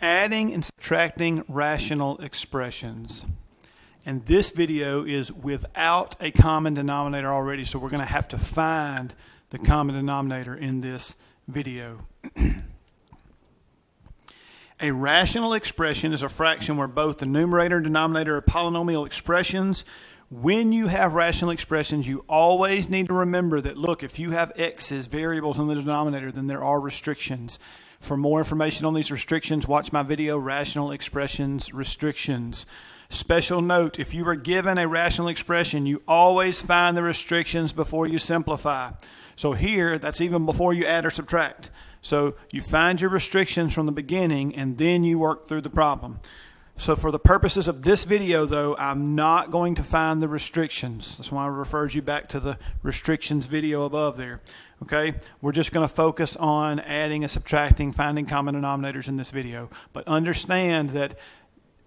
adding and subtracting rational expressions. And this video is without a common denominator already, so we're going to have to find the common denominator in this video. A rational expression is a fraction where both the numerator and denominator are polynomial expressions. When you have rational expressions, you always need to remember that, look, if you have x's, variables in the denominator, then there are restrictions. For more information on these restrictions, watch my video, Rational Expressions Restrictions. Special note, if you were given a rational expression, you always find the restrictions before you simplify. So here, that's even before you add or subtract. So you find your restrictions from the beginning, and then you work through the problem. So for the purposes of this video, though, I'm not going to find the restrictions. That's why I referred you back to the restrictions video above there. Okay? We're just going to focus on adding and subtracting, finding common denominators in this video. But understand that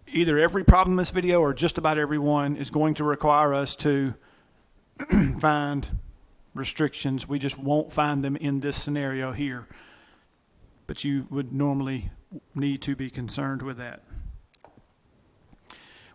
either every problem in this video or just about every one is going to require us to find restrictions. We just won't find them in this scenario here. But you would normally need to be concerned with that.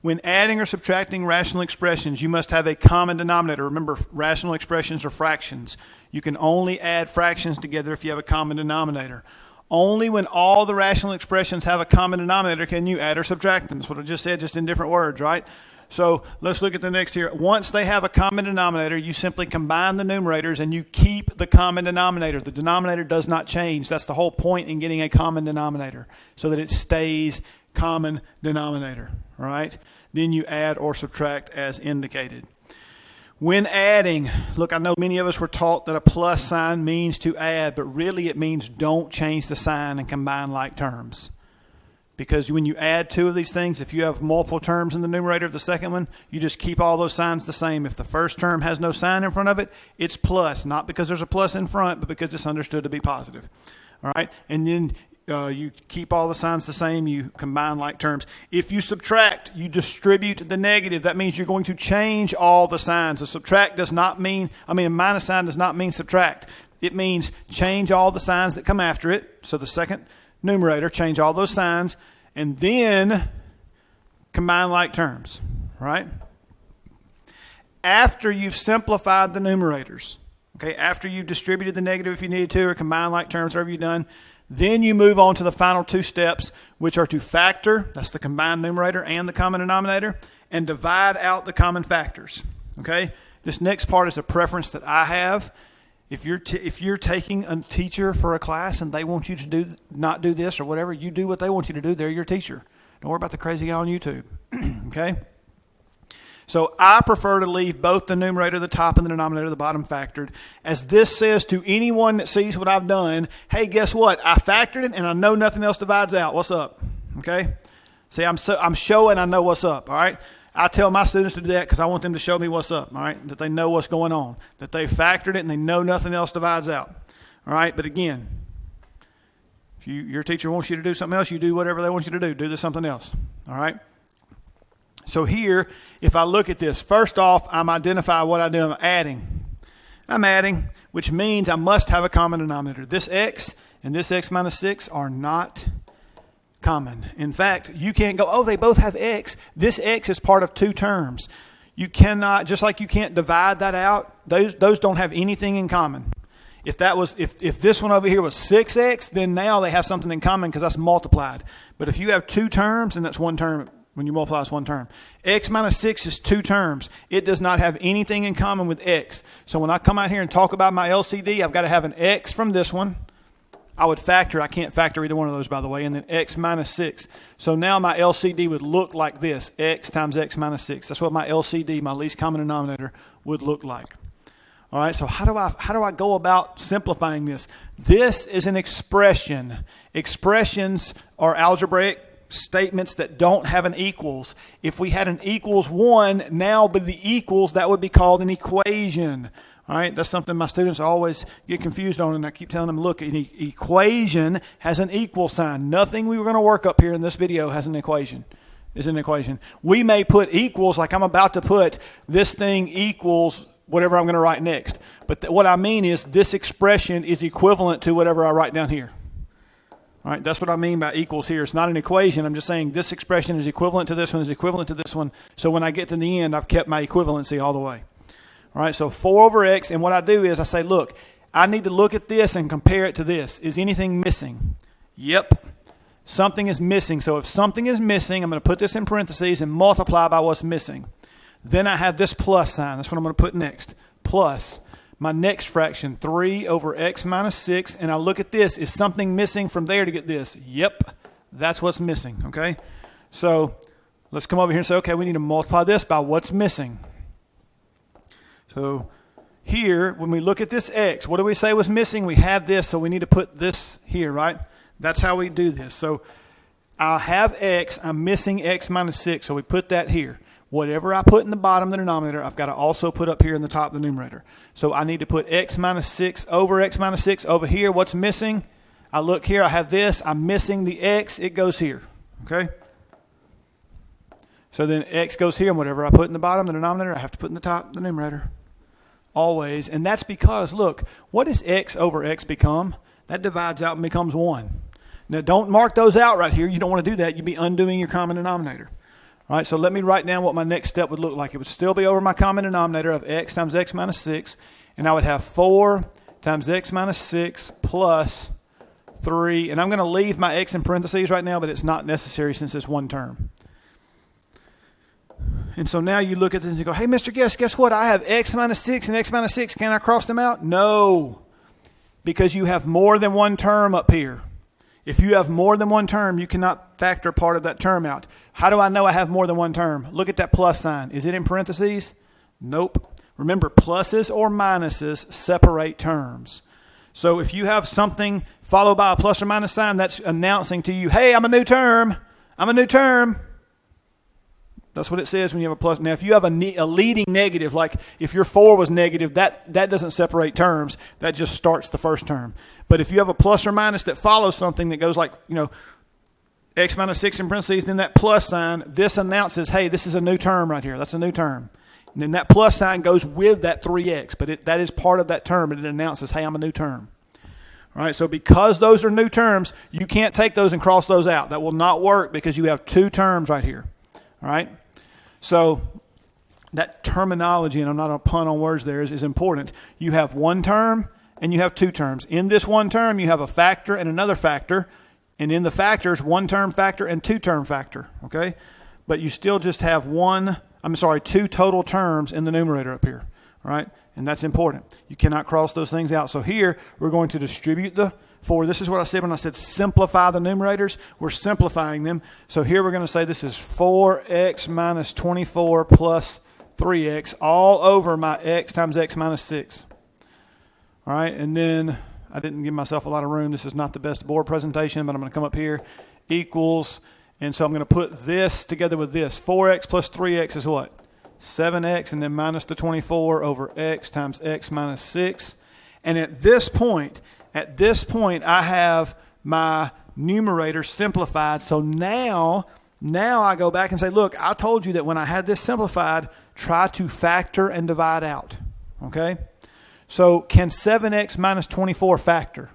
When adding or subtracting rational expressions, you must have a common denominator. Remember, rational expressions are fractions. You can only add fractions together if you have a common denominator. Only when all the rational expressions have a common denominator can you add or subtract them. That's what I just said, just in different words, right? So let's look at the next here. Once they have a common denominator, you simply combine the numerators and you keep the common denominator. The denominator does not change. That's the whole point in getting a common denominator, so that it stays common denominator, right? Then you add or subtract as indicated. When adding, look, I know many of us were taught that a plus sign means to add, but really it means don't change the sign and combine like terms. Because when you add two of these things, if you have multiple terms in the numerator of the second one, you just keep all those signs the same. If the first term has no sign in front of it, it's plus. Not because there's a plus in front, but because it's understood to be positive. All right? And then you keep all the signs the same. You combine like terms. If you subtract, you distribute the negative. That means you're going to change all the signs. A subtract does not mean, a minus sign does not mean subtract. It means change all the signs that come after it. So the second numerator, change all those signs, and then combine like terms, right? After you've simplified the numerators, okay, after you've distributed the negative if you needed to, or combine like terms, whatever you've done, then you move on to the final two steps, which are to factor, that's the combined numerator and the common denominator, and divide out the common factors, okay? This next part is a preference that I have. If you're taking a teacher for a class and they want you to not do this or whatever, you do what they want you to do. They're your teacher. Don't worry about the crazy guy on YouTube. Okay? So I prefer to leave both the numerator, the top, and the denominator, the bottom, factored. As this says to anyone that sees what I've done, hey, guess what? I factored it and I know nothing else divides out. What's up? Okay? See, I'm showing I know what's up. All right? I tell my students to do that because I want them to show me what's up, all right? That they know what's going on, that they factored it and they know nothing else divides out, all right? But again, if your teacher wants you to do something else, you do whatever they want you to do. Do this something else, all right? So here, if I look at this, first off, I'm identifying what I do. I'm adding, which means I must have a common denominator. This x and this x minus 6 are not common. In fact, you can't go, oh, they both have x. This x is part of two terms. You cannot, just like you can't divide that out, those don't have anything in common. If this one over here was 6x, then now they have something in common because that's multiplied. But if you have two terms, and that's one term, when you multiply, it's one term. X minus 6 is two terms. It does not have anything in common with x. So when I come out here and talk about my LCD, I've got to have an x from this one. I would factor, I can't factor either one of those, by the way, and then x minus 6. So now my LCD would look like this, x times x minus 6. That's what my LCD, my least common denominator, would look like. All right, so how do I go about simplifying this? This is an expression. Expressions are algebraic statements that don't have an equals. If we had an equals 1, now with the equals, that would be called an equation. All right, that's something my students always get confused on, and I keep telling them, look, an equation has an equal sign. Nothing we were going to work up here in this video has an equation. Is an equation. We may put equals, like I'm about to put this thing equals whatever I'm going to write next. But what I mean is this expression is equivalent to whatever I write down here. All right, that's what I mean by equals here. It's not an equation. I'm just saying this expression is equivalent to this one, is equivalent to this one. So when I get to the end, I've kept my equivalency all the way. All right, so 4 over x, and what I do is I say, look, I need to look at this and compare it to this. Is anything missing? Yep, something is missing. So if something is missing, I'm going to put this in parentheses and multiply by what's missing. Then I have this plus sign. That's what I'm going to put next. Plus my next fraction, 3 over x minus 6. And I look at this. Is something missing from there to get this? Yep, that's what's missing, okay? So let's come over here and say, okay, we need to multiply this by what's missing. So here, when we look at this x, what do we say was missing? We have this, so we need to put this here, right? That's how we do this. So I have x. I'm missing x minus 6, so we put that here. Whatever I put in the bottom of the denominator, I've got to also put up here in the top of the numerator. So I need to put x minus 6 over x minus 6 over here. What's missing? I look here. I have this. I'm missing the x. It goes here. Okay? So then x goes here, and whatever I put in the bottom of the denominator, I have to put in the top of the numerator. Always. And that's because, look, what does x over x become? That divides out and becomes 1. Now, don't mark those out right here. You don't want to do that. You'd be undoing your common denominator. All right, so let me write down what my next step would look like. It would still be over my common denominator of x times x minus 6, and I would have 4 times x minus 6 plus 3. And I'm going to leave my x in parentheses right now, but it's not necessary since it's one term. And so now you look at this and you go, hey, Mr. Guess what? I have x minus 6 and x minus 6. Can I cross them out? No, because you have more than one term up here. If you have more than one term, you cannot factor part of that term out. How do I know I have more than one term? Look at that plus sign. Is it in parentheses? Nope. Remember, pluses or minuses separate terms. So if you have something followed by a plus or minus sign, that's announcing to you, hey, I'm a new term. I'm a new term. That's what it says when you have a plus. Now, if you have a leading negative, like if your 4 was negative, that doesn't separate terms. That just starts the first term. But if you have a plus or minus that follows something that goes like, x minus 6 in parentheses, then that plus sign, this announces, hey, this is a new term right here. That's a new term. And then that plus sign goes with that 3x, but that is part of that term, and it announces, hey, I'm a new term. All right, so because those are new terms, you can't take those and cross those out. That will not work because you have 2 terms right here. All right? So that terminology, and I'm not a pun on words there, is important. You have one term and you have 2 terms. In this one term, you have a factor and another factor. And in the factors, 1 term factor and 2 term factor. Okay? But you still just have 2 total terms in the numerator up here. All right? And that's important. You cannot cross those things out. So here, we're going to distribute the 4. This is what I said when I said simplify the numerators. We're simplifying them. So here we're going to say this is 4x minus 24 plus 3x all over my x times x minus 6. All right, and then I didn't give myself a lot of room. This is not the best board presentation, but I'm going to come up here, equals, and so I'm going to put this together with this. 4x plus 3x is what? 7x, and then minus the 24 over x times x minus 6. And at this point, I have my numerator simplified. So now I go back and say, look, I told you that when I had this simplified, try to factor and divide out. Okay? So can 7x minus 24 factor?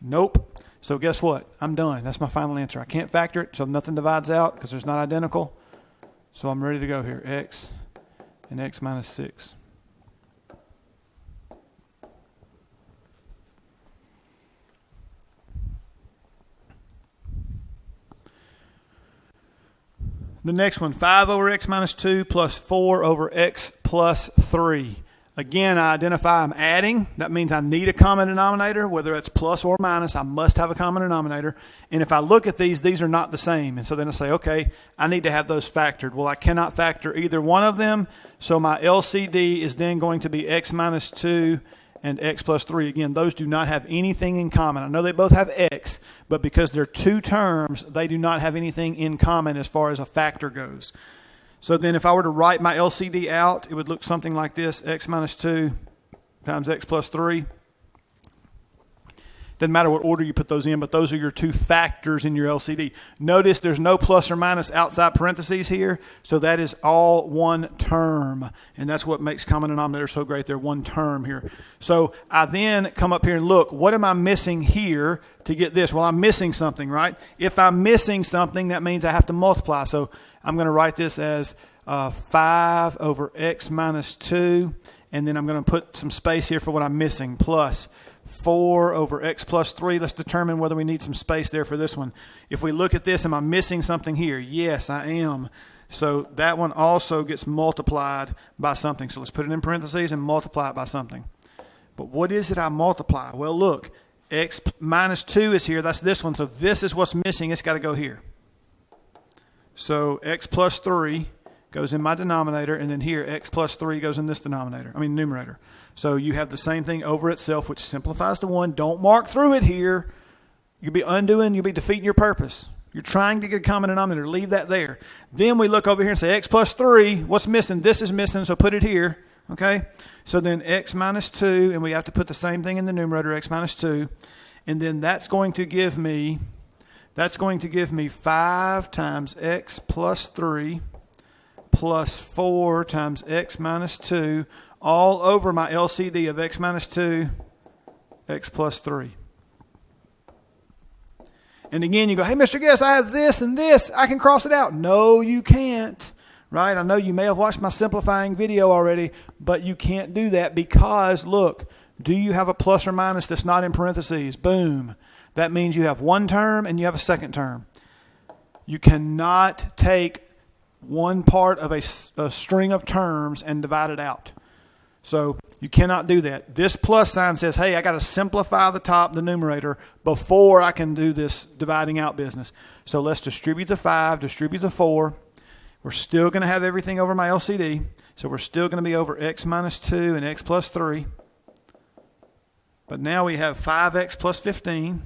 Nope. So guess what? I'm done. That's my final answer. I can't factor it, so nothing divides out because it's not identical. So I'm ready to go here. X and x minus 6. The next one, 5 over x minus 2 plus 4 over x plus 3. Again, I identify I'm adding. That means I need a common denominator. Whether it's plus or minus, I must have a common denominator. And if I look at these are not the same. And so then I say, okay, I need to have those factored. Well, I cannot factor either one of them. So my LCD is then going to be x minus 2 and x plus 3. Again, those do not have anything in common. I know they both have x, but because they're 2 terms, they do not have anything in common as far as a factor goes. So then if I were to write my LCD out, it would look something like this, x minus 2 times x plus 3. Doesn't matter what order you put those in, but those are your two factors in your LCD. Notice there's no plus or minus outside parentheses here, so that is all one term. And that's what makes common denominator so great. They're one term here. So I then come up here and look, what am I missing here to get this? Well, I'm missing something, right? If I'm missing something, that means I have to multiply. So I'm going to write this as 5 over x minus 2, and then I'm going to put some space here for what I'm missing, plus 4 over x plus 3. Let's determine whether we need some space there for this one. If we look at this, am I missing something here? Yes, I am. So that one also gets multiplied by something. So let's put it in parentheses and multiply it by something. But what is it I multiply? Well, look, x minus 2 is here. That's this one. So this is what's missing. It's got to go here. So x plus 3 goes in my denominator, and then here x plus 3 goes in this numerator. So you have the same thing over itself, which simplifies to 1. Don't mark through it here. You'll be defeating your purpose. You're trying to get a common denominator. Leave that there. Then we look over here and say x plus 3. What's missing? This is missing, so put it here. Okay? So then x minus 2, and we have to put the same thing in the numerator, x minus 2. And then that's going to give me 5 times x plus 3 plus 4 times x minus 2 all over my LCD of x minus 2, x plus 3. And again, you go, hey, Mr. Guest, I have this and this. I can cross it out. No, you can't. Right? I know you may have watched my simplifying video already, but you can't do that because, look, do you have a plus or minus that's not in parentheses? Boom. That means you have one term and you have a second term. You cannot take one part of a string of terms and divide it out. So you cannot do that. This plus sign says, hey, I got to simplify the numerator before I can do this dividing out business. So let's distribute the 5, distribute the 4. We're still going to have everything over my LCD. So we're still going to be over x minus 2 and x plus 3. But now we have 5x plus 15.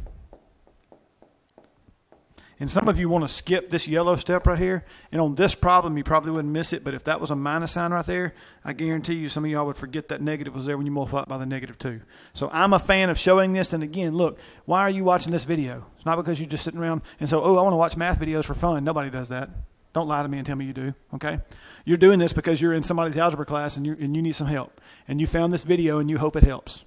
And some of you want to skip this yellow step right here. And on this problem, you probably wouldn't miss it. But if that was a minus sign right there, I guarantee you some of y'all would forget that negative was there when you multiply it by the negative 2. So I'm a fan of showing this. And again, look, why are you watching this video? It's not because you're just sitting around and so, I want to watch math videos for fun. Nobody does that. Don't lie to me and tell me you do, okay? You're doing this because you're in somebody's algebra class and you need some help. And you found this video and you hope it helps.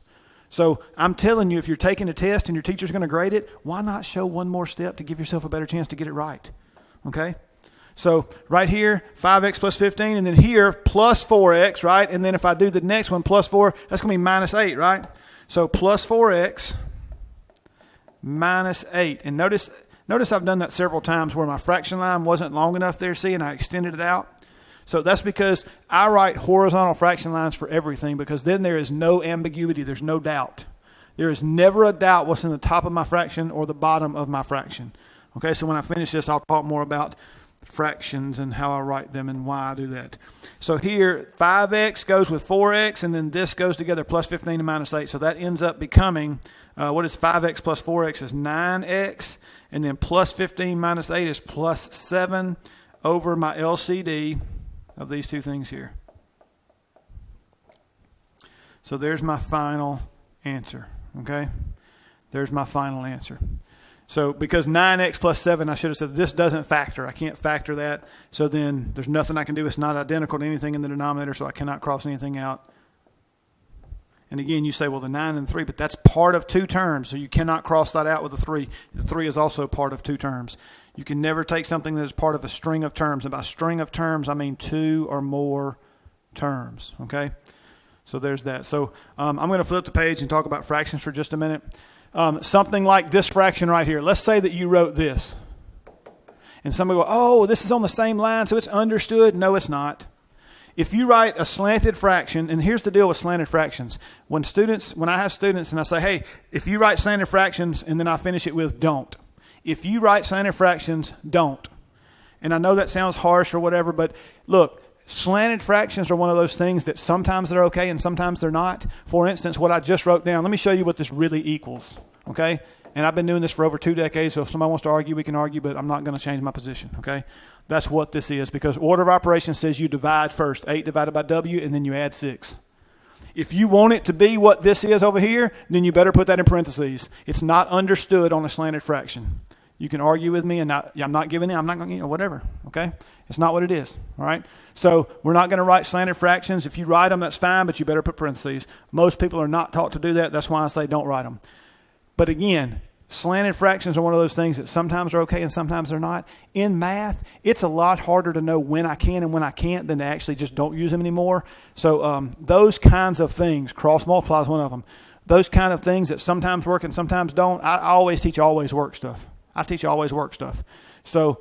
So I'm telling you, if you're taking a test and your teacher's going to grade it, why not show one more step to give yourself a better chance to get it right? Okay? So right here, 5x plus 15, and then here, plus 4x, right? And then if I do the next one, plus 4, that's going to be minus 8, right? So plus 4x minus 8. And notice I've done that several times where my fraction line wasn't long enough there, see, and I extended it out. So that's because I write horizontal fraction lines for everything because then there is no ambiguity. There's no doubt. There is never a doubt what's in the top of my fraction or the bottom of my fraction. Okay, so when I finish this, I'll talk more about fractions and how I write them and why I do that. So here, 5x goes with 4x, and then this goes together, plus 15 and minus 8. So that ends up becoming, what is 5x plus 4x is 9x, and then plus 15 minus 8 is plus 7 over my LCD of these two things here. So there's my final answer, okay? There's my final answer. So because 9x plus 7, I should have said this doesn't factor. I can't factor that. So then there's nothing I can do. It's not identical to anything in the denominator, so I cannot cross anything out. And again, you say, well, the 9 and the 3, but that's part of two terms, so you cannot cross that out with the 3. The 3 is also part of two terms. You can never take something that is part of a string of terms. And by string of terms, I mean 2 or more terms, okay? So there's that. So I'm going to flip the page and talk about fractions for just a minute. Something like this fraction right here. Let's say that you wrote this. And somebody go, oh, this is on the same line, so it's understood. No, it's not. If you write a slanted fraction, and here's the deal with slanted fractions. When I have students and I say, hey, if you write slanted fractions, and then I finish it with don't. If you write slanted fractions, don't. And I know that sounds harsh or whatever, but look, slanted fractions are one of those things that sometimes they're okay and sometimes they're not. For instance, what I just wrote down, let me show you what this really equals, okay? And I've been doing this for over 2 decades, so if somebody wants to argue, we can argue, but I'm not going to change my position, okay? That's what this is, because order of operations says you divide first, 8 divided by W, and then you add 6. If you want it to be what this is over here, then you better put that in parentheses. It's not understood on a slanted fraction. You can argue with me, and I'm not giving it. I'm not going to, whatever. Okay, it's not what it is. All right. So we're not going to write slanted fractions. If you write them, that's fine, but you better put parentheses. Most people are not taught to do that. That's why I say don't write them. But again, slanted fractions are one of those things that sometimes are okay and sometimes they're not. In math, it's a lot harder to know when I can and when I can't than to actually just don't use them anymore. So those kinds of things, cross multiply is one of them. Those kind of things that sometimes work and sometimes don't. I always teach always work stuff. I teach always work stuff. So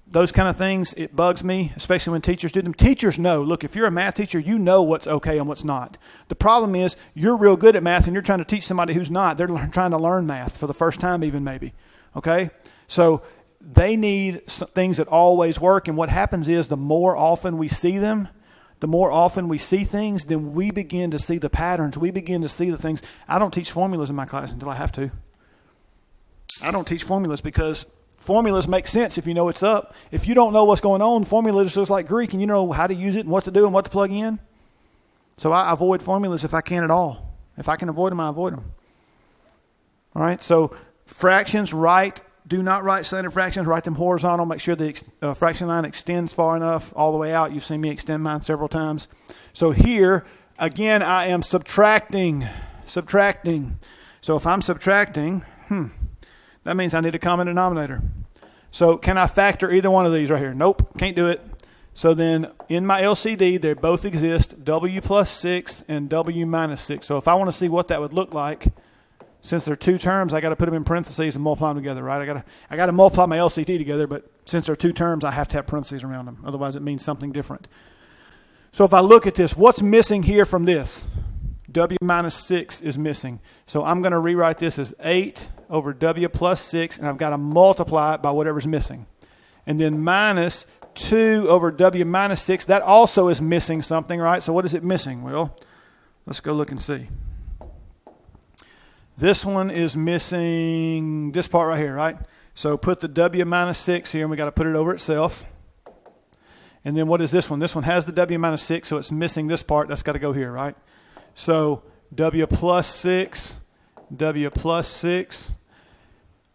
those kind of things, it bugs me, especially when teachers do them. Teachers know, look, if you're a math teacher, you know what's okay and what's not. The problem is you're real good at math and you're trying to teach somebody who's not. They're trying to learn math for the first time even maybe. Okay? So they need things that always work. And what happens is the more often we see them, the more often we see things, then we begin to see the patterns. We begin to see the things. I don't teach formulas in my class until I have to. I don't teach formulas because formulas make sense if you know what's up. If you don't know what's going on, formulas just like Greek and you know how to use it and what to do and what to plug in. So I avoid formulas if I can at all. If I can avoid them, I avoid them. All right, so fractions, do not write slanted fractions. Write them horizontal. Make sure the fraction line extends far enough all the way out. You've seen me extend mine several times. So here, again, I am subtracting. So if I'm subtracting, that means I need a common denominator. So can I factor either one of these right here? Nope, can't do it. So then in my LCD, they both exist, W plus 6 and W minus 6. So if I want to see what that would look like, since they're two terms, I got to put them in parentheses and multiply them together, right? I got to multiply my LCD together, but since they're two terms, I have to have parentheses around them. Otherwise, it means something different. So if I look at this, what's missing here from this? W minus 6 is missing. So I'm going to rewrite this as 8 over W plus 6, and I've got to multiply it by whatever's missing. And then minus 2 over W minus 6, that also is missing something, right? So what is it missing? Well, let's go look and see. This one is missing this part right here, right? So put the W minus 6 here, and we got to put it over itself. And then what is this one? This one has the W minus 6, so it's missing this part. That's got to go here, right? So W plus 6, W plus 6.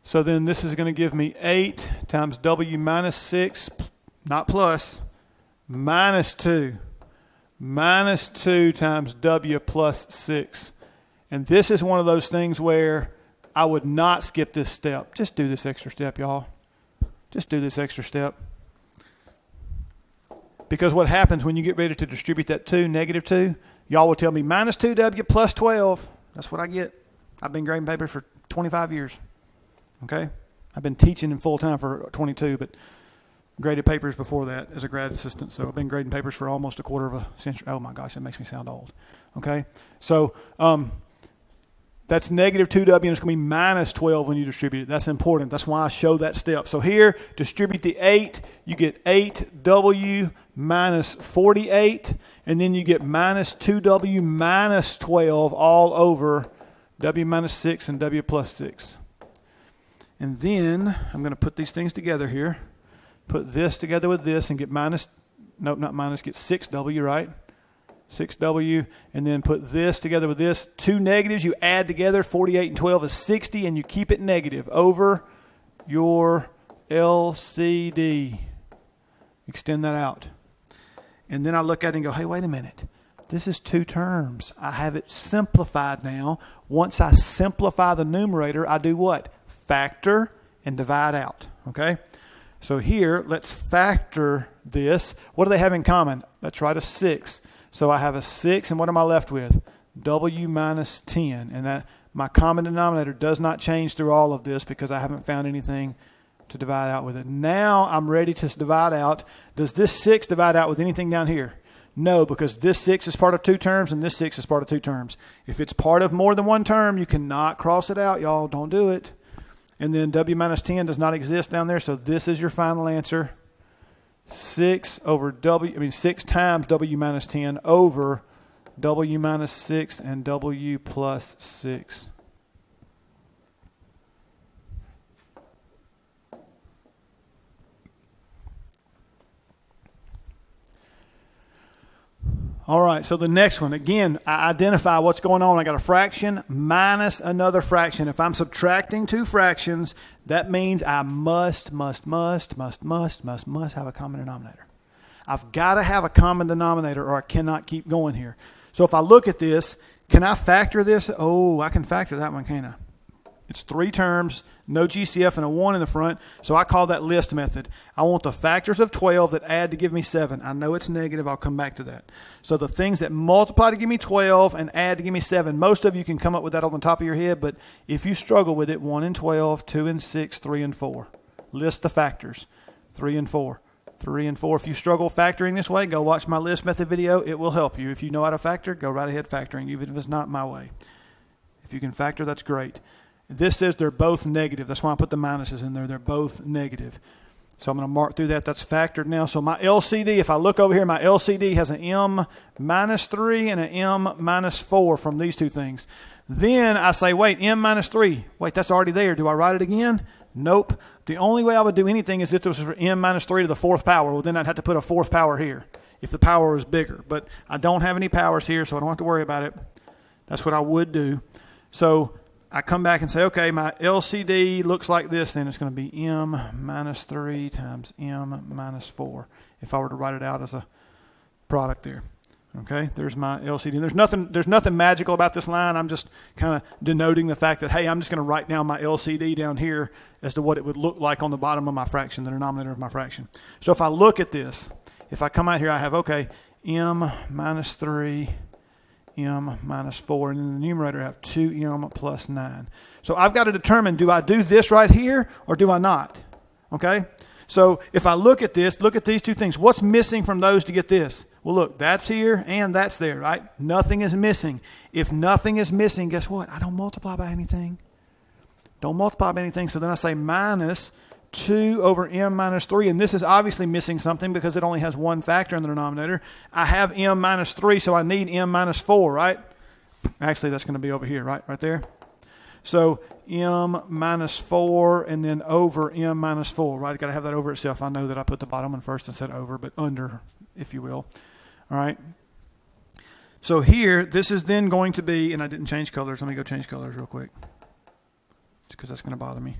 So then this is going to give me 8 times W minus 6, not plus, minus 2. Minus 2 times W plus 6. And this is one of those things where I would not skip this step. Just do this extra step, y'all. Just do this extra step. Because what happens when you get ready to distribute that 2, negative 2, y'all will tell me minus 2W plus 12. That's what I get. I've been grading papers for 25 years. Okay? I've been teaching in full time for 22, but graded papers before that as a grad assistant. So I've been grading papers for almost a quarter of a century. Oh my gosh, that makes me sound old. Okay? So that's negative 2W, and it's going to be minus 12 when you distribute it. That's important. That's why I show that step. So here, distribute the 8. You get 8W minus 48, and then you get minus 2W minus 12 all over W minus 6 and W plus 6. And then I'm going to put these things together here. Put this together with this and get get 6W, right? 6W, and then put this together with this. Two negatives you add together, 48 and 12 is 60, and you keep it negative over your LCD. Extend that out. And then I look at it and go, hey, wait a minute. This is two terms. I have it simplified now. Once I simplify the numerator, I do what? Factor and divide out. Okay? So here, let's factor this. What do they have in common? Let's write a 6. So I have a 6, and what am I left with? W minus 10. And that my common denominator does not change through all of this because I haven't found anything to divide out with it. Now I'm ready to divide out. Does this 6 divide out with anything down here? No, because this 6 is part of two terms, and this 6 is part of two terms. If it's part of more than one term, you cannot cross it out, y'all. Don't do it. And then W minus 10 does not exist down there, so this is your final answer. 6 times W minus 10 over W minus 6 and W plus 6. All right, so the next one, again, I identify what's going on. I got a fraction minus another fraction. If I'm subtracting two fractions, that means I must have a common denominator. I've got to have a common denominator or I cannot keep going here. So if I look at this, can I factor this? Oh, I can factor that one, can't I? It's 3 terms, no GCF and a 1 in the front, so I call that list method. I want the factors of 12 that add to give me 7. I know it's negative. I'll come back to that. So the things that multiply to give me 12 and add to give me 7, most of you can come up with that on the top of your head, but if you struggle with it, 1 and 12, 2 and 6, 3 and 4. List the factors, 3 and 4. 3 and 4. If you struggle factoring this way, go watch my list method video. It will help you. If you know how to factor, go right ahead factoring, even if it's not my way. If you can factor, that's great. This says they're both negative. That's why I put the minuses in there. They're both negative. So I'm going to mark through that. That's factored now. So my LCD, if I look over here, my LCD has an M minus 3 and an M minus 4 from these two things. Then I say, wait, M minus 3. Wait, that's already there. Do I write it again? Nope. The only way I would do anything is if it was for M minus 3 to the 4th power. Well, then I'd have to put a 4th power here if the power was bigger. But I don't have any powers here, so I don't have to worry about it. That's what I would do. So I come back and say, okay, my LCD looks like this. Then it's going to be M minus 3 times M minus 4 if I were to write it out as a product there. Okay, there's my LCD. There's nothing magical about this line. I'm just kind of denoting the fact that, hey, I'm just going to write down my LCD down here as to what it would look like on the bottom of my fraction, the denominator of my fraction. So if I look at this, if I come out here, I have, okay, M minus 3, M minus 4, and in the numerator I have 2M plus 9. So I've got to determine, do I do this right here or do I not? Okay, so if I look at this, look at these two things. What's missing from those to get this? Well, look, that's here and that's there, right? Nothing is missing. If nothing is missing, guess what? I don't multiply by anything. Don't multiply by anything. So then I say minus 2 over M minus 3. And this is obviously missing something because it only has one factor in the denominator. I have M minus 3, so I need M minus 4, right? Actually, that's going to be over here, right? Right there. So M minus 4 and then over M minus 4, right? I've got to have that over itself. I know that I put the bottom one first instead of over, but under, if you will. All right. So here, this is then going to be, and I didn't change colors. Let me go change colors real quick because that's going to bother me.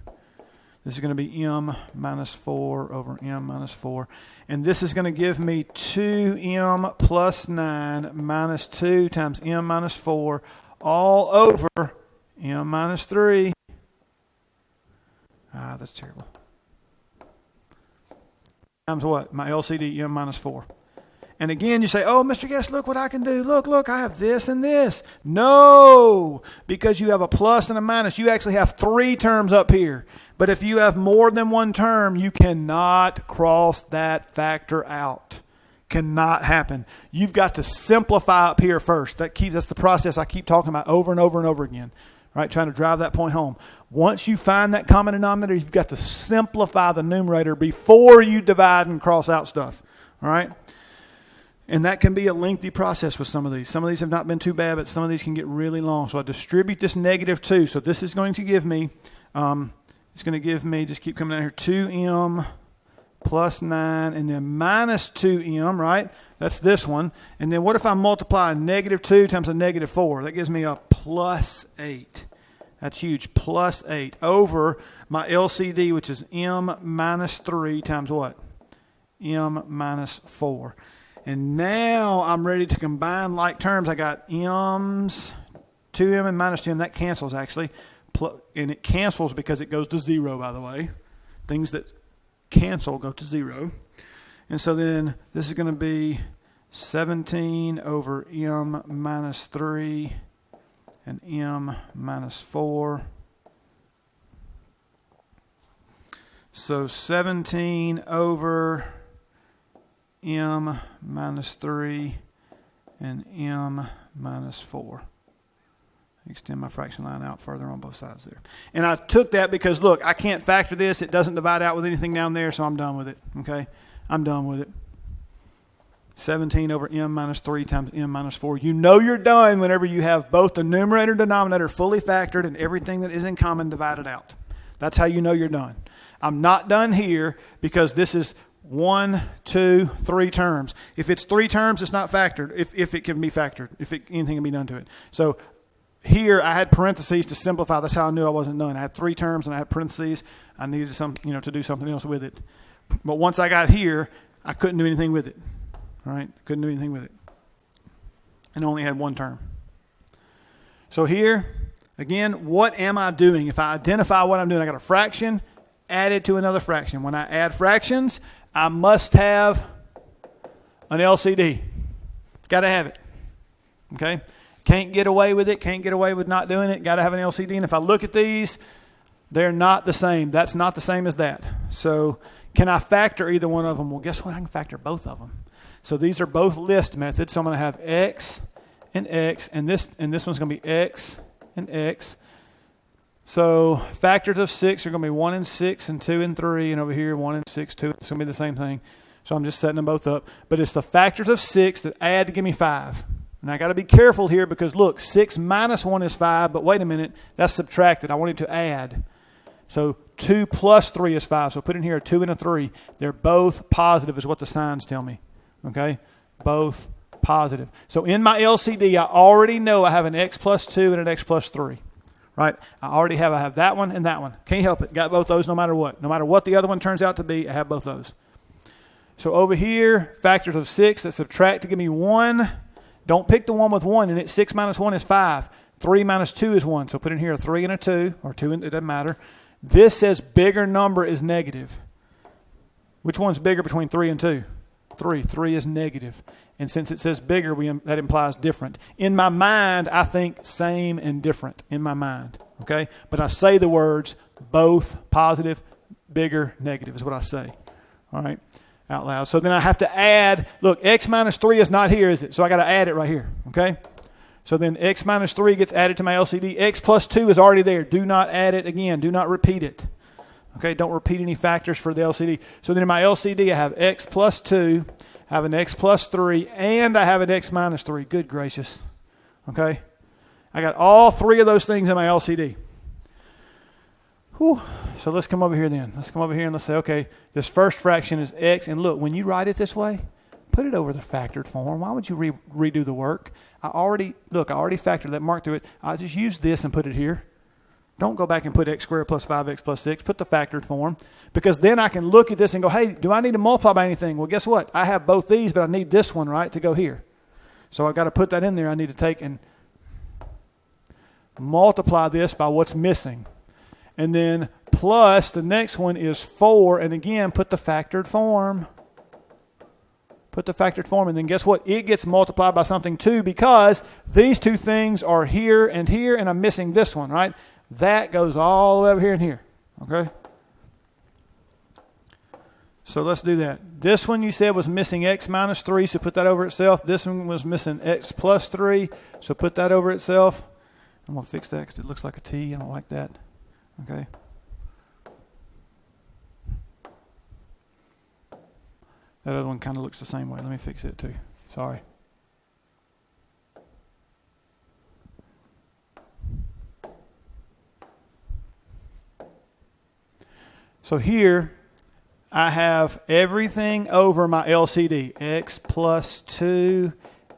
This is going to be M minus 4 over M minus 4. And this is going to give me 2M plus 9 minus 2 times M minus 4 all over M minus 3. Ah, that's terrible. Times what? My LCD, M minus 4. And again, you say, oh, Mr. Guest, look what I can do. Look, I have this and this. No, because you have a plus and a minus. You actually have 3 terms up here. But if you have more than one term, you cannot cross that factor out. Cannot happen. You've got to simplify up here first. That's the process I keep talking about over and over and over again. Right, trying to drive that point home. Once you find that common denominator, you've got to simplify the numerator before you divide and cross out stuff. All right? And that can be a lengthy process with some of these. Some of these have not been too bad, but some of these can get really long. So I distribute this negative 2. So this is going to give me, just keep coming down here, 2M plus 9, and then minus 2M, right? That's this one. And then what if I multiply a negative 2 times a negative 4? That gives me a plus 8. That's huge. Plus 8 over my LCD, which is M minus 3 times what? M minus 4. And now I'm ready to combine like terms. I got M's, 2M and minus 2M. That cancels actually. And it cancels because it goes to 0, by the way. Things that cancel go to 0. And so then this is going to be 17 over M minus 3 and M minus 4. So 17 over M minus 3 and M minus 4. Extend my fraction line out further on both sides there. And I took that because, look, I can't factor this. It doesn't divide out with anything down there, so I'm done with it. Okay? I'm done with it. 17 over M minus 3 times M minus 4. You know you're done whenever you have both the numerator and denominator fully factored and everything that is in common divided out. That's how you know you're done. I'm not done here because this is 1, 2, 3 terms. If it's 3 terms, it's not factored, if it can be factored, anything can be done to it. So here I had parentheses to simplify. That's how I knew I wasn't done. I had 3 terms and I had parentheses. I needed to do something else with it. But once I got here, I couldn't do anything with it. All right? Couldn't do anything with it. And only had 1 term. So here, again, what am I doing? If I identify what I'm doing, I got a fraction added to another fraction. When I add fractions, I must have an LCD. Got to have it. Okay? Can't get away with it. Can't get away with not doing it. Got to have an LCD. And if I look at these, they're not the same. That's not the same as that. So can I factor either one of them? Well, guess what? I can factor both of them. So these are both list methods. So I'm going to have x, and this one's going to be x and x. So factors of 6 are going to be 1 and 6 and 2 and 3, and over here 1 and 6, 2. It's going to be the same thing. So I'm just setting them both up. But it's the factors of 6 that add to give me 5. And I got to be careful here because look, 6 minus 1 is 5, but wait a minute, that's subtracted. I want it to add. So 2 plus 3 is 5. So put in here a 2 and a 3. They're both positive is what the signs tell me. Okay? Both positive. So in my LCD, I already know I have an x plus 2 and an x plus 3. Right? I have that one and that one. Can't help it. Got both those no matter what. No matter what the other one turns out to be, I have both those. So over here, factors of 6 that subtract to give me 1. Don't pick the one with 1 in it. 6 minus 1 is 5. 3 minus 2 is 1. So put in here a 3 and a 2, or 2, it doesn't matter. This says bigger number is negative. Which one's bigger between 3 and 2? 3. 3 is negative. And since it says bigger, that implies different. In my mind, I think same and different in my mind. Okay? But I say the words both positive, bigger, negative is what I say. All right? Out loud. So then I have to add, look, x minus 3 is not here, is it? So I got to add it right here. Okay? So then x minus 3 gets added to my LCD. X plus 2 is already there. Do not add it again. Do not repeat it. Okay? Don't repeat any factors for the LCD. So then in my LCD, I have x plus 2, I have an x plus 3, and I have an x minus 3. Good gracious. Okay? I got all 3 of those things in my LCD. Whew. So let's come over here then. Let's come over here and let's say, okay, this first fraction is x. And look, when you write it this way, put it over the factored form. Why would you redo the work? I already factored that, mark through it. I'll just use this and put it here. Don't go back and put x squared plus 5x plus 6. Put the factored form. Because then I can look at this and go, hey, do I need to multiply by anything? Well, guess what? I have both these, but I need this one, right, to go here. So I've got to put that in there. I need to take and multiply this by what's missing. And then plus the next one is 4. And again, put the factored form. Put the factored form. And then guess what? It gets multiplied by something too because these 2 things are here, and I'm missing this one, right? That goes all the way over here and here. Okay? So let's do that. This one you said was missing x minus 3, so put that over itself. This one was missing x plus 3, so put that over itself. I'm going to fix that because it looks like a T. I don't like that. Okay? That other one kind of looks the same way. Let me fix it too. Sorry. So here, I have everything over my LCD. X plus 2,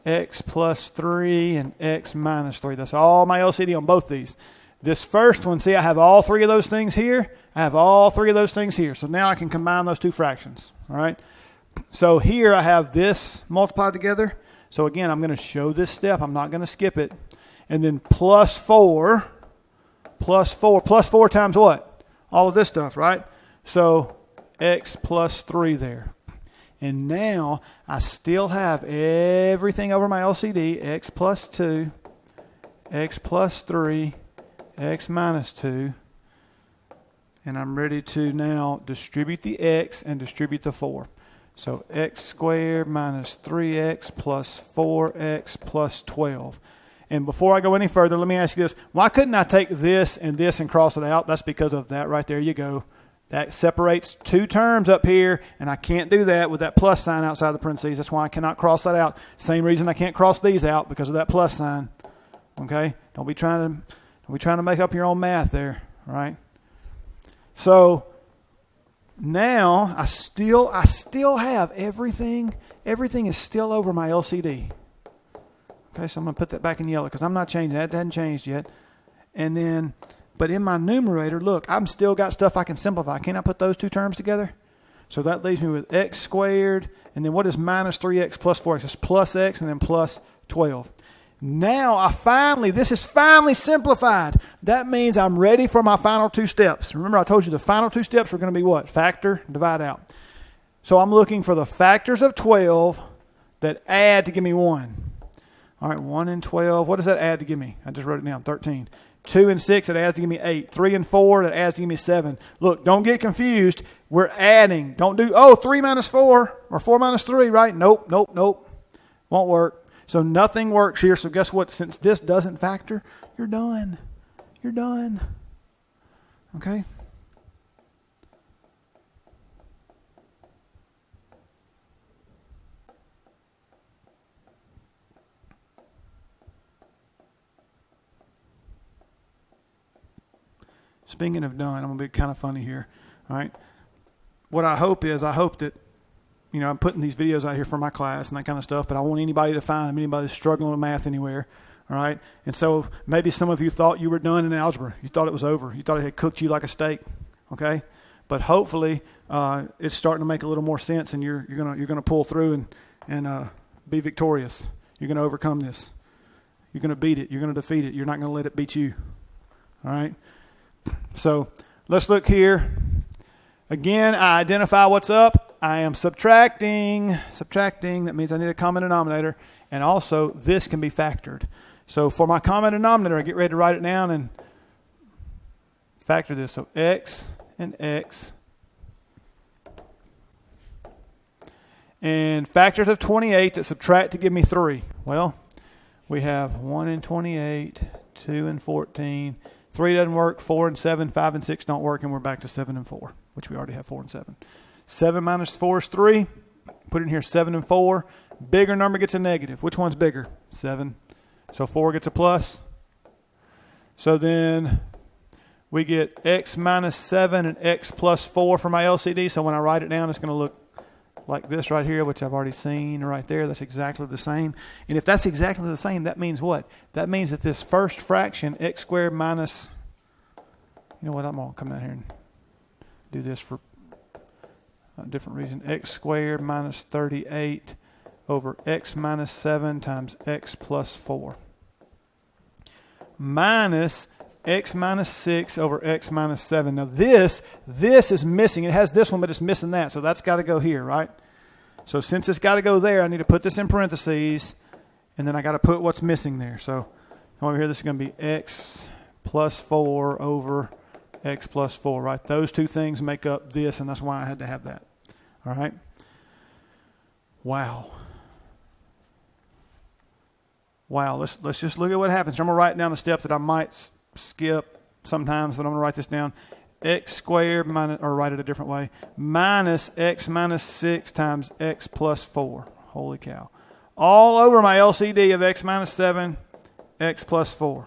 x plus 3, and x minus 3. That's all my LCD on both these. This first one, see, I have all 3 of those things here. I have all 3 of those things here. So now I can combine those 2 fractions. All right? So here I have this multiplied together. So again, I'm going to show this step. I'm not going to skip it. And then plus 4 times what? All of this stuff, right? So x plus 3 there. And now I still have everything over my LCD. X plus 2, x plus 3, x minus 2. And I'm ready to now distribute the x and distribute the 4. So x squared minus 3x plus 4x plus 12. And before I go any further, let me ask you this. Why couldn't I take this and cross it out? That's because of that right there. You go. That separates 2 terms up here, and I can't do that with that plus sign outside the parentheses. That's why I cannot cross that out. Same reason I can't cross these out because of that plus sign. Okay? Don't be trying to make up your own math there. All right? So Now, I still have everything. Everything is still over my LCD. Okay, so I'm going to put that back in yellow because I'm not changing that. It hasn't changed yet. And then, but in my numerator, look, I'm still got stuff I can simplify. Can I put those two terms together? So that leaves me with x squared. And then what is minus 3x plus 4x? It's plus x and then plus 12. Now this is finally simplified. That means I'm ready for my final two steps. Remember I told you the final two steps were going to be what? Factor, divide out. So I'm looking for the factors of 12 that add to give me 1. All right, 1 and 12. What does that add to give me? I just wrote it down, 13. 2 and 6, it adds to give me 8. 3 and 4, that adds to give me 7. Look, don't get confused. We're adding. Don't do, 3 minus 4 or 4 minus 3, right? Nope. Won't work. So nothing works here. So guess what? Since this doesn't factor, you're done. You're done. Okay? Speaking of done, I'm going to be kind of funny here. All right? What I hope that, I'm putting these videos out here for my class and that kind of stuff, but I want anybody to find them, anybody that's struggling with math anywhere. All right? And so maybe some of you thought you were done in algebra. You thought it was over. You thought it had cooked you like a steak. Okay? But hopefully it's starting to make a little more sense, and you're gonna pull through and be victorious. You're going to overcome this. You're going to beat it. You're going to defeat it. You're not going to let it beat you. All right? So let's look here. Again, I identify what's up. I am subtracting. That means I need a common denominator. And also, this can be factored. So for my common denominator, I get ready to write it down and factor this. So x and x. And factors of 28 that subtract to give me 3. Well, we have 1 and 28, 2 and 14. 3 doesn't work, 4 and 7, 5 and 6 don't work, and we're back to 7 and 4, which we already have 4 and 7. 7 minus 4 is 3. Put in here 7 and 4. Bigger number gets a negative. Which one's bigger? 7. So 4 gets a plus. So then we get x minus 7 and x plus 4 for my LCD. So when I write it down, it's going to look like this right here, which I've already seen right there. That's exactly the same. And if that's exactly the same, that means what? That means that this first fraction, x squared minus, you know what, I'm going to come down here and do this for a different reason. X squared minus 38 over x minus 7 times x plus 4. Minus x minus 6 over x minus 7. Now this is missing. It has this one, but it's missing that. So that's got to go here, right? So since it's got to go there, I need to put this in parentheses, and then I got to put what's missing there. So come over here, this is going to be x plus 4 over x plus 4, right? Those two things make up this, and that's why I had to have that. All right? Wow. Let's just look at what happens. I'm going to write down a step that I might skip sometimes, but I'm going to write this down. X squared minus, or write it a different way, minus x minus 6 times x plus 4. Holy cow. All over my LCD of x minus 7, x plus 4.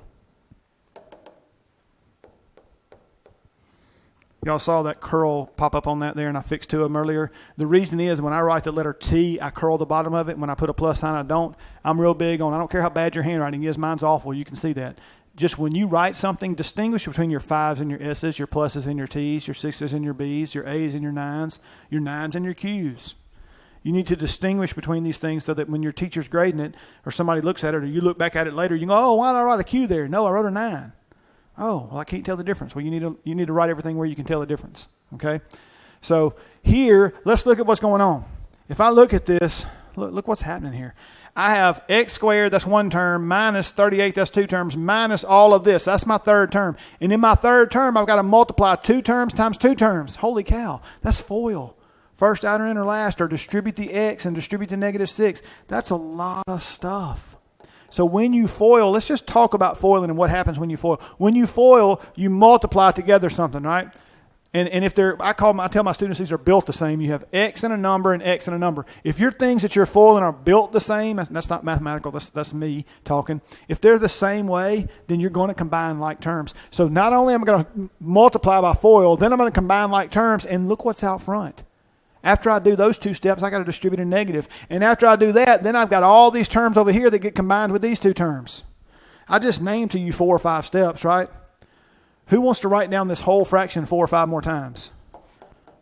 Y'all saw that curl pop up on that there, and I fixed 2 of them earlier. The reason is when I write the letter T, I curl the bottom of it. When I put a plus sign, I don't. I'm real big on, I don't care how bad your handwriting is. Mine's awful. You can see that. Just when you write something, distinguish between your 5s and your S's, your pluses and your T's, your 6s and your B's, your A's and your 9s and your Q's. You need to distinguish between these things so that when your teacher's grading it or somebody looks at it or you look back at it later, you go, oh, why did I write a Q there? No, I wrote a 9. Oh, well, I can't tell the difference. Well, you need to write everything where you can tell the difference, okay? So here, let's look at what's going on. If I look at this, look what's happening here. I have x squared, that's one term, minus 38, that's 2 terms, minus all of this. That's my third term. And in my third term, I've got to multiply 2 terms times 2 terms. Holy cow, that's FOIL. First, outer, inner, last, or distribute the x and distribute the negative 6. That's a lot of stuff. So when you FOIL, let's just talk about FOILing and what happens when you FOIL. When you FOIL, you multiply together something, right? And if I tell my students these are built the same. You have x and a number and x and a number. If your things that you're foiling are built the same, that's not mathematical. That's me talking. If they're the same way, then you're going to combine like terms. So not only am I going to multiply by FOIL, then I'm going to combine like terms, and look what's out front. After I do those two steps, I got to distribute a negative. And after I do that, then I've got all these terms over here that get combined with these two terms. I just named to you 4 or 5 steps, right? Who wants to write down this whole fraction 4 or 5 more times?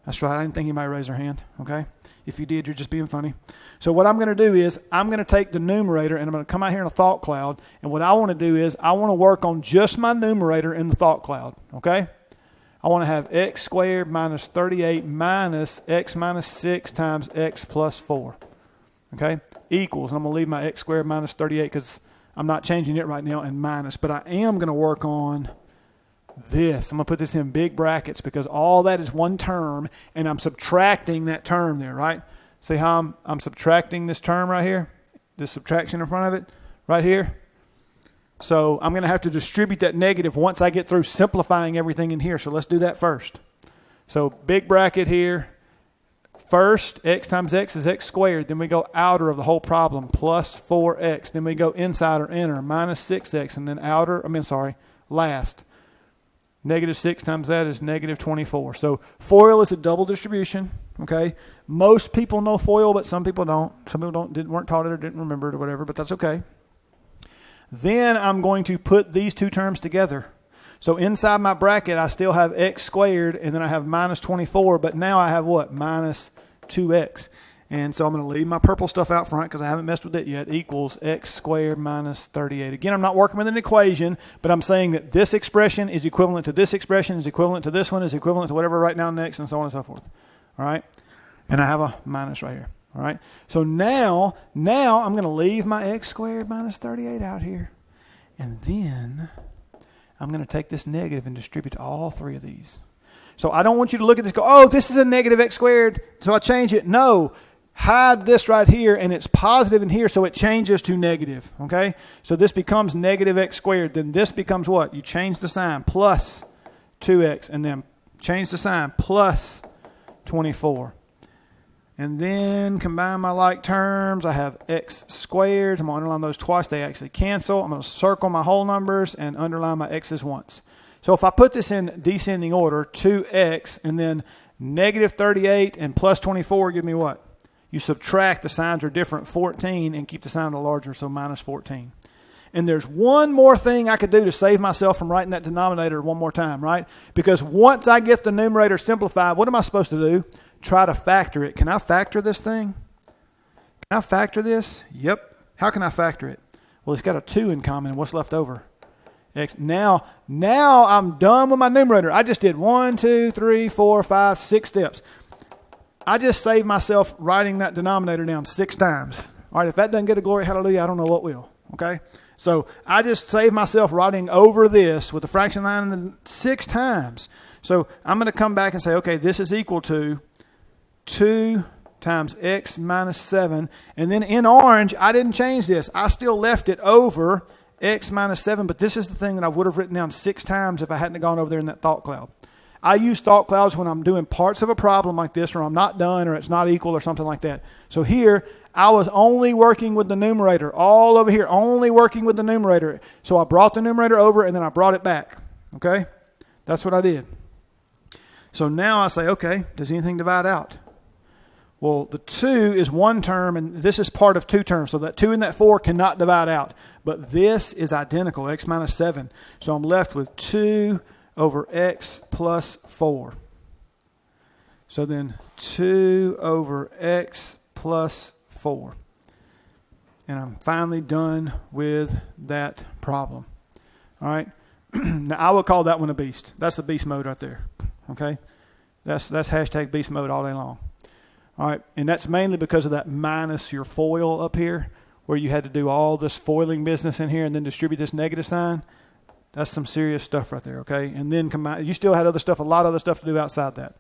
That's right. I didn't think anybody raised their hand. Okay. If you did, you're just being funny. So what I'm going to do is I'm going to take the numerator and I'm going to come out here in a thought cloud. And what I want to do is I want to work on just my numerator in the thought cloud. Okay. I want to have x squared minus 38 minus x minus 6 times x plus 4. Okay. Equals. And I'm going to leave my x squared minus 38 because I'm not changing it right now and minus. But I am going to work on this. I'm going to put this in big brackets because all that is one term and I'm subtracting that term there, right? See how I'm subtracting this term right here? This subtraction in front of it right here. So I'm going to have to distribute that negative once I get through simplifying everything in here. So let's do that first. So big bracket here. First, x times x is x squared. Then we go outer of the whole problem, plus 4x. Then we go inside or inner, minus 6x. And then last. Negative 6 times that is negative 24. So FOIL is a double distribution, okay? Most people know FOIL, but some people don't. Some people weren't taught it or didn't remember it or whatever, but that's okay. Then I'm going to put these two terms together. So inside my bracket, I still have x squared, and then I have minus 24, but now I have what? Minus 2x. And so I'm going to leave my purple stuff out front because I haven't messed with it yet, equals x squared minus 38. Again, I'm not working with an equation, but I'm saying that this expression is equivalent to this expression, is equivalent to this one, is equivalent to whatever I write down next, and so on and so forth. All right? And I have a minus right here. All right? So now I'm going to leave my x squared minus 38 out here. And then I'm going to take this negative and distribute to all 3 of these. So I don't want you to look at this and go, oh, this is a negative x squared, so I change it. No. Hide this right here, and it's positive in here, so it changes to negative, okay? So this becomes negative x squared. Then this becomes what? You change the sign, plus 2x, and then change the sign, plus 24. And then combine my like terms. I have x squared. I'm going to underline those twice. They actually cancel. I'm going to circle my whole numbers and underline my x's once. So if I put this in descending order, 2x, and then negative 38 and plus 24 give me what? You subtract, the signs are different, 14, and keep the sign a little larger, so minus 14. And there's one more thing I could do to save myself from writing that denominator one more time, right? Because once I get the numerator simplified, what am I supposed to do? Try to factor it. Can I factor this thing? Can I factor this? Yep. How can I factor it? Well, it's got a 2 in common. What's left over? X. Now I'm done with my numerator. I just did 1, 2, 3, 4, 5, 6 steps. I just saved myself writing that denominator down 6 times. All right, if that doesn't get a glory hallelujah, I don't know what will. Okay? So I just saved myself writing over this with the fraction line 6 times. So I'm going to come back and say, okay, this is equal to 2 times x minus 7. And then in orange, I didn't change this. I still left it over x minus 7, but this is the thing that I would have written down 6 times if I hadn't gone over there in that thought cloud. I use thought clouds when I'm doing parts of a problem like this, or I'm not done, or it's not equal, or something like that. So here, I was only working with the numerator. All over here, only working with the numerator. So I brought the numerator over, and then I brought it back. Okay? That's what I did. So now I say, okay, does anything divide out? Well, the 2 is one term, and this is part of 2 terms. So that 2 and that 4 cannot divide out. But this is identical, x minus 7. So I'm left with 2 over x plus 4. So then 2 over x plus 4. And I'm finally done with that problem. All right. Now I will call that one a beast. That's a beast mode right there. Okay. That's hashtag beast mode all day long. All right. And that's mainly because of that minus your FOIL up here, where you had to do all this foiling business in here and then distribute this negative sign. That's some serious stuff right there, okay? And then you still had other stuff, a lot of other stuff to do outside that.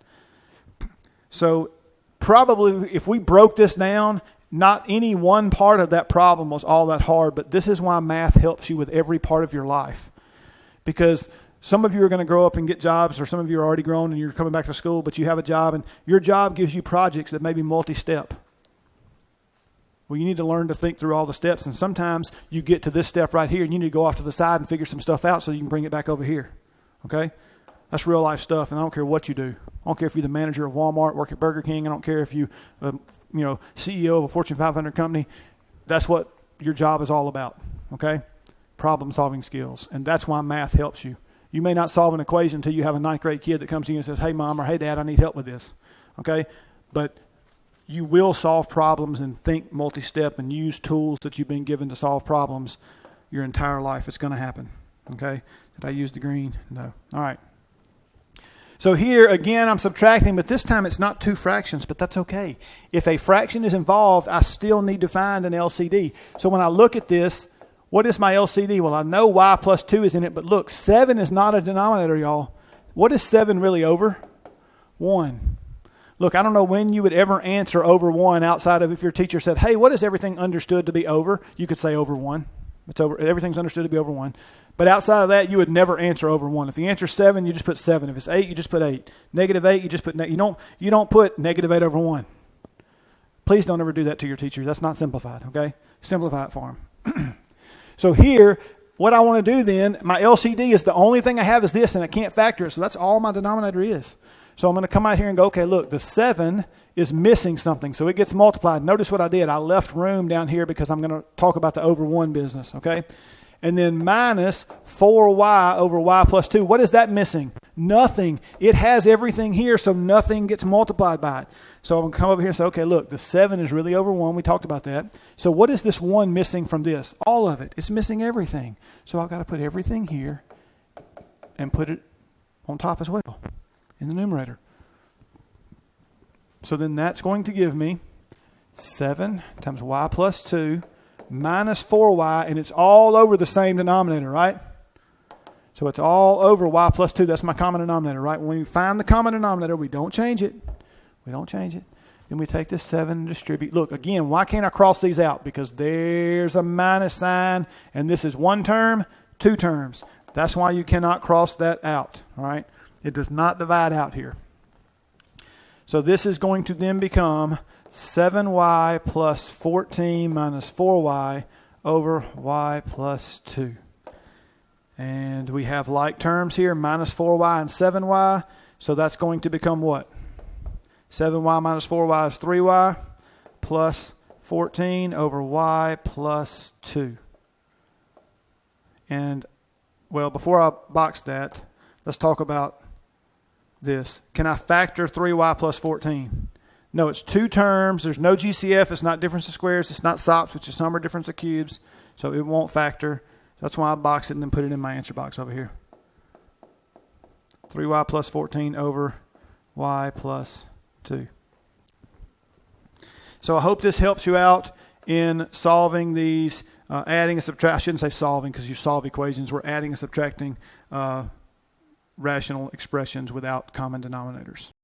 So probably if we broke this down, not any one part of that problem was all that hard, but this is why math helps you with every part of your life. Because some of you are going to grow up and get jobs, or some of you are already grown and you're coming back to school, but you have a job, and your job gives you projects that may be multi-step. Well, you need to learn to think through all the steps, and sometimes you get to this step right here, and you need to go off to the side and figure some stuff out so you can bring it back over here. Okay? That's real life stuff, and I don't care what you do. I don't care if you're the manager of Walmart, work at Burger King. I don't care if you, CEO of a Fortune 500 company. That's what your job is all about. Okay? Problem-solving skills, and that's why math helps you. You may not solve an equation until you have a ninth grade kid that comes to you and says, "Hey, Mom," or "Hey, Dad, I need help with this." Okay? But you will solve problems and think multi-step and use tools that you've been given to solve problems your entire life. It's going to happen. Okay? Did I use the green? No. All right. So here, again, I'm subtracting, but this time it's not two fractions, but that's okay. If a fraction is involved, I still need to find an LCD. So when I look at this, what is my LCD? Well, I know y plus 2 is in it, but look, 7 is not a denominator, y'all. What is 7 really over? 1. Look, I don't know when you would ever answer over 1 outside of if your teacher said, "Hey, what is everything understood to be over?" You could say over 1. It's over. Everything's understood to be over 1. But outside of that, you would never answer over 1. If the answer is 7, you just put 7. If it's 8, you just put 8. -8, you just put you don't put -8 over 1. Please don't ever do that to your teacher. That's not simplified, okay? Simplify it for them. So here, what I want to do then, my LCD is the only thing I have is this, and I can't factor it. So that's all my denominator is. So I'm going to come out here and go, okay, look, the 7 is missing something. So it gets multiplied. Notice what I did. I left room down here because I'm going to talk about the over 1 business, okay? And then minus 4y over y plus 2. What is that missing? Nothing. It has everything here, so nothing gets multiplied by it. So I'm going to come over here and say, okay, look, the 7 is really over 1. We talked about that. So what is this 1 missing from this? All of it. It's missing everything. So I've got to put everything here and put it on top as well in the numerator. So then that's going to give me 7 times y plus 2 minus 4y, and it's all over the same denominator, right? So it's all over y plus 2. That's my common denominator, right? When we find the common denominator, we don't change it. We don't change it. Then we take this 7 and distribute. Look, again, why can't I cross these out? Because there's a minus sign, and this is 1 term, 2 terms. That's why you cannot cross that out, all right? It does not divide out here. So this is going to then become 7y plus 14 minus 4y over y plus 2. And we have like terms here, minus 4y and 7y. So that's going to become what? 7y minus 4y is 3y plus 14 over y plus 2. And, well, before I box that, let's talk about this. Can I factor 3y plus 14? No, it's 2 terms. There's no GCF. It's not difference of squares. It's not SOPs, which is sum or difference of cubes. So it won't factor. That's why I box it and then put it in my answer box over here. 3y plus 14 over y plus 2. So I hope this helps you out in solving these, adding and subtracting. I shouldn't say solving because you solve equations. We're adding and subtracting rational expressions without common denominators.